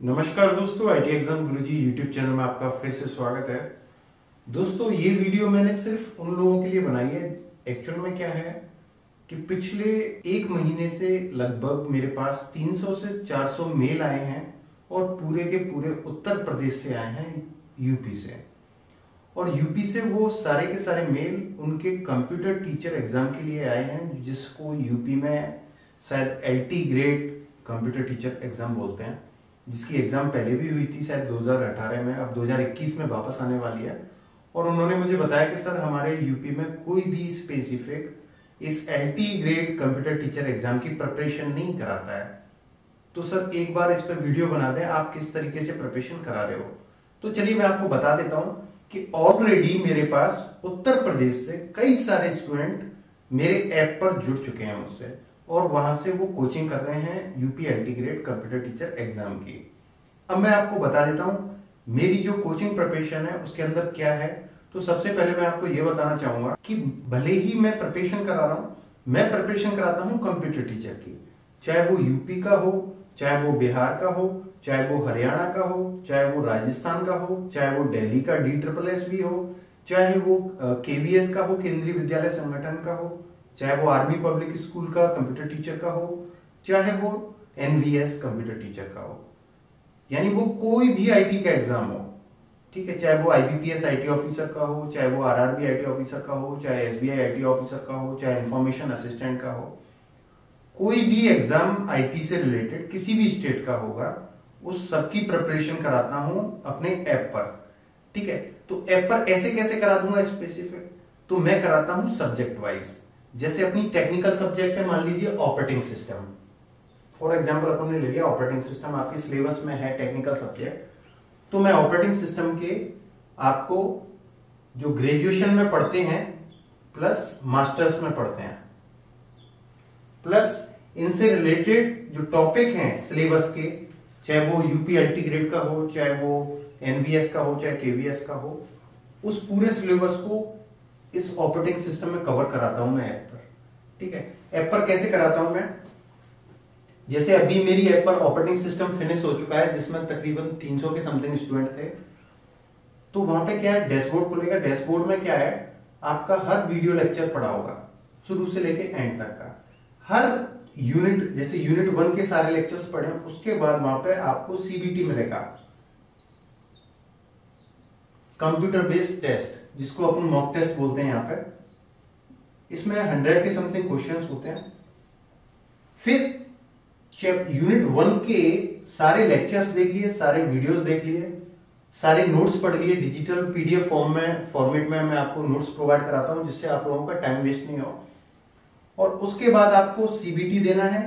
नमस्कार दोस्तों, IT exam Guruji YouTube channel में आपका फिर से स्वागत है। दोस्तों, ये वीडियो मैंने सिर्फ उन लोगों के लिए बनाई है। एक्चुअल में क्या है कि पिछले एक महीने से लगभग मेरे पास 300 से 400 मेल आए हैं और पूरे के पूरे उत्तर प्रदेश से आए हैं, यूपी से। और यूपी से वो सारे के सारे मेल उनके कंप्यूटर टीचर एग्जाम के लिए आए हैं, जिसको यूपी में शायद LT grade computer teacher exam बोलते हैं, जिसकी एग्जाम पहले भी हुई थी शायद 2018 में, अब 2021 में वापस आने वाली है। और उन्होंने मुझे बताया कि सर हमारे यूपी में कोई भी स्पेसिफिक इस LT grade computer teacher exam की प्रिपरेशन नहीं कराता है। तो सर एक बार इस पर वीडियो बना दें, आप किस तरीके से प्रिपरेशन करा रहे हो। तो चलिए मैं आपको बता देता हूं कि ऑलरेडी मेरे पास उत्तर प्रदेश से कई सारे स्टूडेंट मेरे ऐप पर जुड़ चुके हैं मुझसे, और वहां से वो कोचिंग कर रहे हैं UP LT grade computer teacher exam की। अब मैं आपको बता देता हूं मेरी जो कोचिंग प्रिपरेशन है उसके अंदर क्या है। तो सबसे पहले मैं आपको ये बताना चाहूंगा कि भले ही मैं प्रिपरेशन करा रहा हूं, मैं प्रिपरेशन कराता हूं कंप्यूटर टीचर की, चाहे वो यूपी का हो, चाहे वो बिहार का हो, चाहे वो हरियाणा का हो, चाहे वो राजस्थान का हो, चाहे वो दिल्ली का DSSB हो, चाहे वो KVS का हो, केंद्रीय विद्यालय संगठन का हो, चाहे वो आर्मी पब्लिक स्कूल का कंप्यूटर टीचर का हो, चाहे वो NVS कंप्यूटर टीचर का हो, यानी वो कोई भी IT का एग्जाम हो, ठीक है। चाहे वो IBPS IT ऑफिसर का हो, चाहे वो RRB IT ऑफिसर का हो, चाहे SBI IT ऑफिसर का हो, चाहे इंफॉर्मेशन असिस्टेंट का हो, कोई भी एग्जाम IT से रिलेटेड किसी भी स्टेट का होगा, उस सबकी प्रिपरेशन कराता हूं अपने ऐप पर, ठीक है। तो ऐप पर ऐसे कैसे करा दूंगा स्पेसिफिक, तो मैं कराता हूं सब्जेक्ट वाइज। जैसे अपनी टेक्निकल सब्जेक्ट है, मान लीजिए ऑपरेटिंग सिस्टम, फॉर एग्जांपल अपन ने ले लिया ऑपरेटिंग सिस्टम, आपकी सिलेबस में है टेक्निकल सब्जेक्ट, तो मैं ऑपरेटिंग सिस्टम के आपको जो ग्रेजुएशन में पढ़ते हैं प्लस मास्टर्स में पढ़ते हैं, प्लस इनसे रिलेटेड जो टॉपिक हैं सिलेबस के, चाहे वो यूपी LT ग्रेड का हो, चाहे वो NVS का हो, चाहे KVS का हो, उस पूरे सिलेबस को इस ऑपरेटिंग सिस्टम में कवर कराता हूं मैं ऐप पर, ठीक है। ऐप पर कैसे कराता हूं मैं, जैसे अभी मेरी ऐप पर ऑपरेटिंग सिस्टम फिनिश हो चुका है, जिसमें तकरीबन 300 के समथिंग स्टूडेंट थे। तो वहां पे क्या है, डैशबोर्ड खुलेगा। डैशबोर्ड में क्या है, आपका हर वीडियो लेक्चर पड़ा होगा शुरू से लेके एंड तक का, हर यूनिट, जैसे यूनिट 1 के सारे लेक्चर्स पढ़े, उसके बाद वहां पे आपको CBT मिलेगा, कंप्यूटर बेस्ड टेस्ट, जिसको अपन मॉक टेस्ट बोलते हैं यहाँ पे। इसमें 100 के समथिंग क्वेश्चंस होते हैं। फिर यूनिट 1 के सारे लेक्चर्स देख लिए, सारे वीडियोस देख लिए, सारे नोट्स पढ़ लिए। डिजिटल PDF फॉर्मेट में मैं आपको नोट्स प्रोवाइड कराता हूं, जिससे आप लोगों का टाइम वेस्ट नहीं हो। और उसके बाद आपको CBT देना है।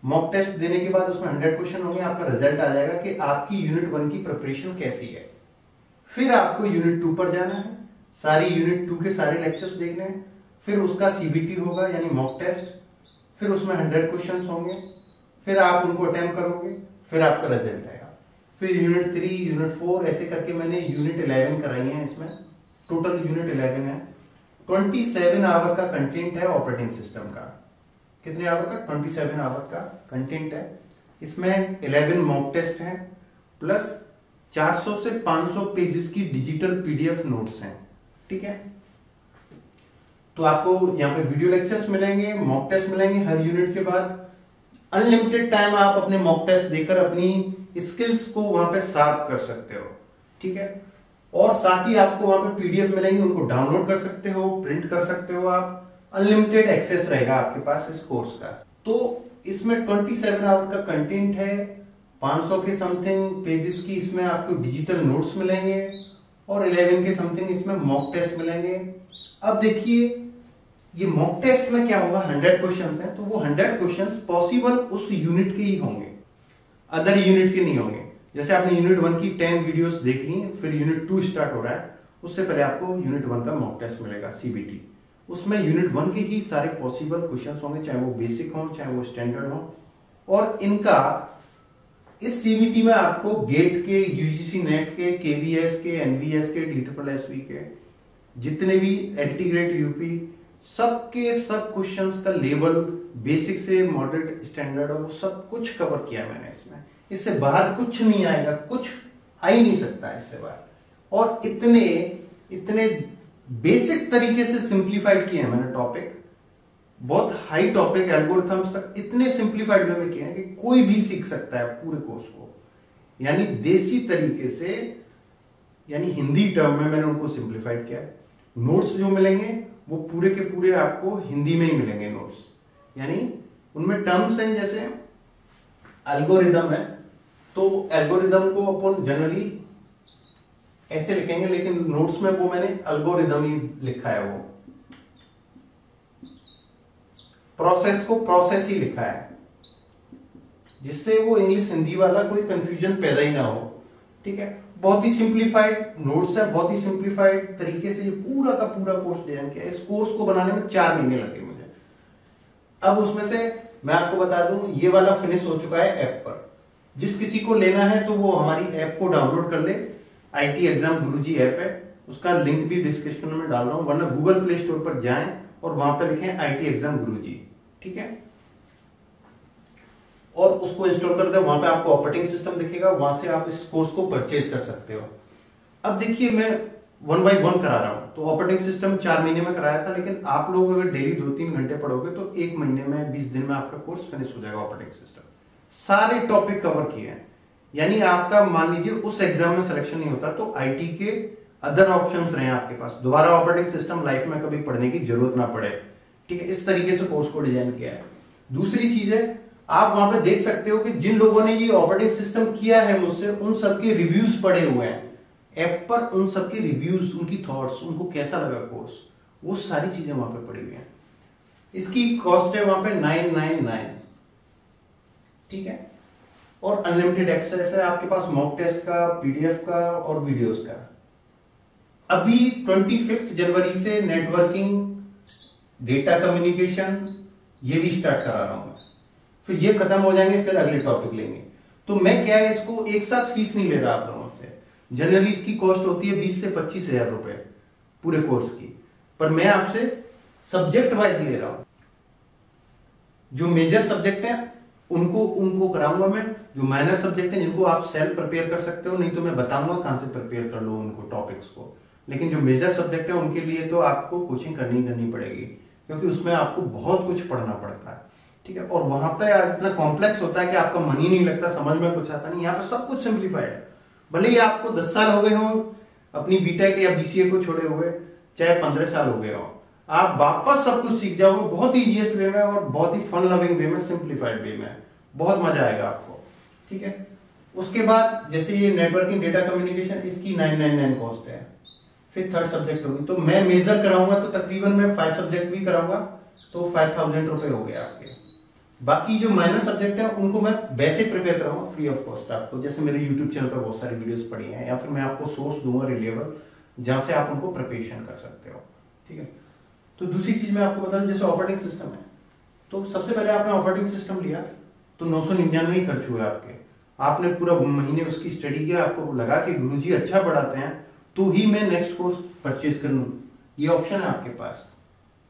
मॉक टेस्ट देने के बाद उसमें 100 क्वेश्चन होंगे, आपका रिजल्ट आ जाएगा कि आपकी यूनिट 1 की प्रिपरेशन कैसी है। फिर आपको यूनिट 2 पर जाना है, सारी यूनिट 2 के सारे लेक्चर्स देखने हैं, फिर उसका CBT होगा यानी मॉक टेस्ट, फिर उसमें 100 क्वेश्चन होंगे, फिर आप उनको अटेम्प्ट करोगे, फिर आपका रिजल्ट आएगा। फिर यूनिट 3, यूनिट 4, ऐसे करके मैंने यूनिट 11 कराई है। इसमें टोटल यूनिट 11 है। 27 आवर का कंटेंट है ऑपरेटिंग सिस्टम का। कितने आवर का? 27 आवर का कंटेंट है। इसमें 11 मॉक टेस्ट है, प्लस 400 से 500 पेजेस की डिजिटल PDF नोट्स हैं, ठीक है। तो आपको यहाँ पे वीडियो लेक्चर्स मिलेंगे, मॉक टेस्ट मिलेंगे हर यूनिट के बाद। अनलिमिटेड टाइम आप अपने मॉक टेस्ट देकर अपनी स्किल्स को वहां पे शार्प कर सकते हो, ठीक है। और साथ ही आपको वहां पे PDF मिलेंगे, उनको डाउनलोड कर सकते हो, प्रिंट कर सकते हो आप। अनलिमिटेड एक्सेस रहेगा आपके पास इस कोर्स का। तो इसमें 27 आवर का कंटेंट है, 500 के समथिंग पेजेस की इसमें आपको डिजिटल नोट्स मिलेंगे, और 11 के समथिंग इसमें मॉक टेस्ट मिलेंगे। अब देखिए ये मॉक टेस्ट में क्या होगा, 100 क्वेश्चंस हैं, तो वो 100 क्वेश्चंस पॉसिबल उस यूनिट के ही होंगे, अदर यूनिट के नहीं होंगे। जैसे आपने यूनिट 1 की 10 वीडियोस देख ली, फिर यूनिट 2 स्टार्ट हो रहा है, उससे पहले आपको यूनिट 1 का मॉक टेस्ट मिलेगा CBT। उसमें यूनिट 1 के ही सारे पॉसिबल क्वेश्चंस होंगे, चाहे वो बेसिक हो, चाहे वो स्टैंडर्ड हो। और इनका इस CBT में आपको गेट के, UGC नेट के, KVS के, NVS के, DSSB के, जितने भी LT ग्रेड यूपी, सबके सब क्वेश्चंस का लेवल बेसिक से मॉडरेट स्टैंडर्ड, और वो सब कुछ कवर किया मैंने इसमें। इससे बाहर कुछ नहीं आएगा, कुछ आ ही नहीं सकता इससे बाहर। और इतने इतने बेसिक तरीके से सिंप्लीफाइड किए हैं मैंने टॉपिक, बहुत हाई टॉपिक एल्गोरिथम्स तक इतने सिंप्लीफाइड वे में किए हैं कि कोई भी सीख सकता है पूरे कोर्स को, यानी देसी तरीके से, यानी हिंदी टर्म में मैंने उनको सिंप्लीफाइड किया है। नोट्स जो मिलेंगे वो पूरे के पूरे आपको हिंदी में ही मिलेंगे नोट्स, यानी उनमें टर्म्स हैं जैसे एल्गोरिदम है, तो एल्गोरिदम को अपन जनरली ऐसे लिखेंगे, लेकिन नोट्स में वो मैंने एल्गोरिदम ही लिखा है, वो प्रोसेस को प्रोसेस ही लिखा है, जिससे वो इंग्लिश हिंदी वाला कोई कंफ्यूजन पैदा ही ना हो। ठीक है, बहुत ही सिंप्लीफाइड नोट्स है, बहुत ही सिंप्लीफाइड तरीके से ये पूरा का पूरा कोर्स डिजाइन किया। इस कोर्स को बनाने में 4 महीने लगे मुझे। अब उसमें से मैं आपको बता दूं, ये वाला फिनिश हो चुका है ऐप पर। जिस किसी को लेना है तो वो हमारी ऐप को डाउनलोड कर ले, आईटी एग्जाम गुरुजी ऐप है, उसका लिंक भी डिस्क्रिप्शन में डाल रहा हूं, वरना गूगल प्ले स्टोर पर जाएं और वहां पर लिखें आईटी एग्जाम गुरुजी, ठीक है, और उसको इंस्टॉल कर दे। वहां पे आपको ऑपरेटिंग सिस्टम दिखेगा, वहां से आप इस कोर्स को परचेज कर सकते हो। अब देखिए, मैं 1 बाय 1 करा रहा हूं, तो ऑपरेटिंग सिस्टम 4 महीने में कराया था, लेकिन आप लोग अगर डेली 2-3 घंटे पढ़ोगे तो 1 महीने में 20 दिन में आपका कोर्स फिनिश हो जाएगा। ऑपरेटिंग सिस्टम सारे टॉपिक कवर किए हैं, यानी आपका मान लीजिए उस एग्जाम में सिलेक्शन नहीं होता तो आईटी के अदर ऑप्शंस रहे आपके पास, दोबारा ऑपरेटिंग सिस्टम लाइफ में कभी पढ़ने की जरूरत ना पड़े। ठीक है, इस तरीके से कोर्स को डिजाइन किया है। दूसरी चीज है, आप वहां पे देख सकते हो कि जिन लोगों ने ये ऑपरेटिंग सिस्टम किया है मुझसे, उन सबके रिव्यूज पड़े हुए हैं ऐप पर, उन सबके रिव्यूज, उनकी थॉट्स, उनको कैसा लगा कोर्स, वो सारी चीजें वहां पे पड़ी हुई हैं। इसकी कॉस्ट है वहां पे 999, ठीक है, और अनलिमिटेड एक्सेस है आपके पास मॉक टेस्ट का, पीडीएफ का और वीडियोस का। अभी 25 जनवरी से नेटवर्किंग, डेटा कम्युनिकेशन ये भी स्टार्ट करा रहा हूं मैं, फिर ये खत्म हो जाएंगे, फिर अगले टॉपिक लेंगे। तो मैं क्या है, इसको एक साथ फीस नहीं ले रहा आप लोगों से। जनरली इसकी कॉस्ट होती है 20 से 25 हजार रुपए पूरे कोर्स की, पर मैं आपसे सब्जेक्ट वाइज ले रहा हूं। जो मेजर सब्जेक्ट है उनको कराऊंगा मैं, जो माइनर सब्जेक्ट है जिनको आप सेल्फ प्रिपेयर कर सकते हो, नहीं तो मैं बताऊंगा कहां से प्रिपेयर कर लो उनको टॉपिक्स को। लेकिन जो मेजर सब्जेक्ट है उनके लिए तो आपको कोचिंग करनी पड़ेगी, क्योंकि उसमें आपको बहुत कुछ पढ़ना पड़ता है। ठीक है, और वहां पे इतना कॉम्प्लेक्स होता है कि आपका मन ही नहीं लगता, समझ में कुछ आता नहीं। यहाँ पे सब कुछ सिंप्लीफाइड है। भले ही आपको 10 साल हो गए हो अपनी बीटेक या बीसीए को छोड़े हुए, चाहे 15 साल हो गए हो, आप वापस सब कुछ सीख जाओगे बहुत ही इजीएस्ट वे में और बहुत ही फन लविंग वे में, सिंप्लीफाइड वे में। बहुत मजा आएगा आपको। ठीक है, उसके बाद जैसे ये नेटवर्किंग, डेटा कम्युनिकेशन, इसकी 999 कॉस्ट है। फिर थर्ड सब्जेक्ट होगी, तो मैं मेजर कराऊंगा तो तकरीबन मैं 5 सब्जेक्ट भी कराऊंगा, तो 5000 रुपए हो गए आपके। बाकी जो माइनर सब्जेक्ट है उनको मैं वैसे प्रिपेयर कराऊंगा फ्री ऑफ कॉस्ट आपको, जैसे मेरे यूट्यूब चैनल पर बहुत सारी वीडियोस पड़ी हैं, या फिर मैं आपको सोर्स दूंगा रिलेबल, जहां से आप उनको प्रिपरेशन कर सकते हो। ठीक है, तो दूसरी चीज मैं आपको बता दूं, जैसे ऑपरेटिंग सिस्टम है, तो सबसे पहले आपने ऑपरेटिंग सिस्टम लिया तो 999 ही खर्च हुए आपके। आपने पूरा महीने उसकी स्टडी किया, आपको लगा कि गुरुजी अच्छा पढ़ाते हैं तो ही मैं नेक्स्ट कोर्स परचेज कर लूं, ये ऑप्शन है आपके पास।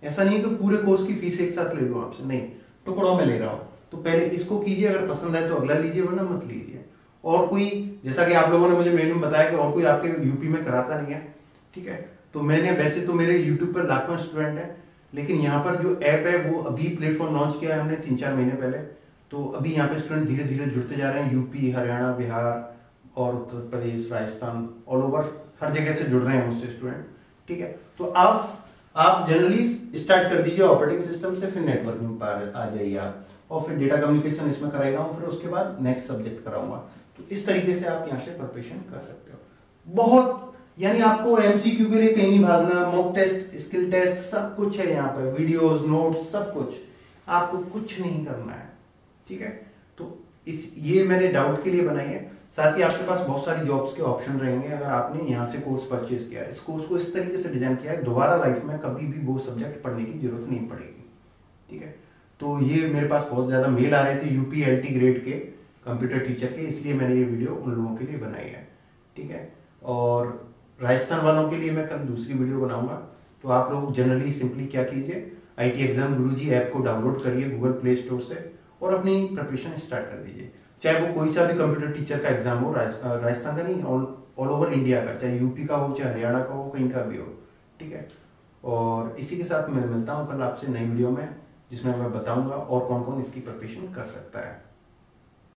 ऐसा नहीं कि पूरे कोर्स की फीस एक साथ ले लो आपसे, नहीं, टुकड़ों में ले रहा हूं। तो पहले इसको कीजिए, अगर पसंद आए तो अगला लीजिए, वरना मत लीजिए। और कोई, जैसा कि आप लोगों ने मुझे मेल में बताया कि और कोई आपके यूपी में कराता नहीं है, ठीक है, तो मैंने, वैसे तो मेरे यूट्यूब पर लाखों स्टूडेंट हैं, लेकिन यहाँ पर जो ऐप है वो अभी प्लेटफॉर्म लॉन्च किया है हमने 3-4 महीने पहले, तो अभी यहाँ पे स्टूडेंट धीरे धीरे जुड़ते जा रहे हैं। यूपी, हरियाणा, बिहार और उत्तर प्रदेश, राजस्थान, ऑल ओवर हर जगह से जुड़ रहे हैं मुझसे स्टूडेंट। ठीक है, तो आप जनरली स्टार्ट कर दीजिए ऑपरेटिंग सिस्टम से, फिर नेटवर्किंग पर आ जाइए आप, और फिर डेटा कम्युनिकेशन इसमें कराएगा हूँ, फिर उसके बाद नेक्स्ट सब्जेक्ट कराऊंगा। तो इस तरीके से आप यहाँ से प्रिपरेशन कर सकते हो। बहुत, यानी आपको एमसीक्यू के लिए कहीं नहीं भागना, मॉक टेस्ट, स्किल टेस्ट सब कुछ है यहाँ पे, वीडियोस, नोट्स, सब कुछ, आपको कुछ नहीं करना है। ठीक है, तो ये मैंने डाउट के लिए बनाई है। साथ ही आपके पास बहुत सारी जॉब्स के ऑप्शन रहेंगे अगर आपने यहाँ से कोर्स परचेज किया है। इस कोर्स को इस तरीके से डिजाइन किया है, दोबारा लाइफ में कभी भी वो सब्जेक्ट पढ़ने की जरूरत नहीं पड़ेगी। ठीक है, तो ये मेरे पास बहुत ज्यादा मेल आ रहे थे यूपी एलटी ग्रेड के कंप्यूटर टीचर के, इसलिए मैंने ये वीडियो उन लोगों के लिए बनाई है। ठीक है, और राजस्थान वालों के लिए मैं कल दूसरी वीडियो बनाऊंगा। तो आप लोग जनरली सिंपली क्या कीजिए, आईटी एग्जाम गुरुजी ऐप को डाउनलोड करिए गूगल प्ले स्टोर से और अपनी प्रिपरेशन स्टार्ट कर दीजिए। चाहे वो कोई सा भी कंप्यूटर टीचर का एग्जाम हो, राजस्थान का नहीं, ऑल ओवर इंडिया का, चाहे यूपी का हो चाहे हरियाणा का हो, कहीं का भी हो, ठीक है। और इसी के साथ मैं मिलता हूँ कल आपसे नई वीडियो में, जिसमें मैं बताऊंगा और कौन कौन इसकी प्रिपरेशन कर सकता है।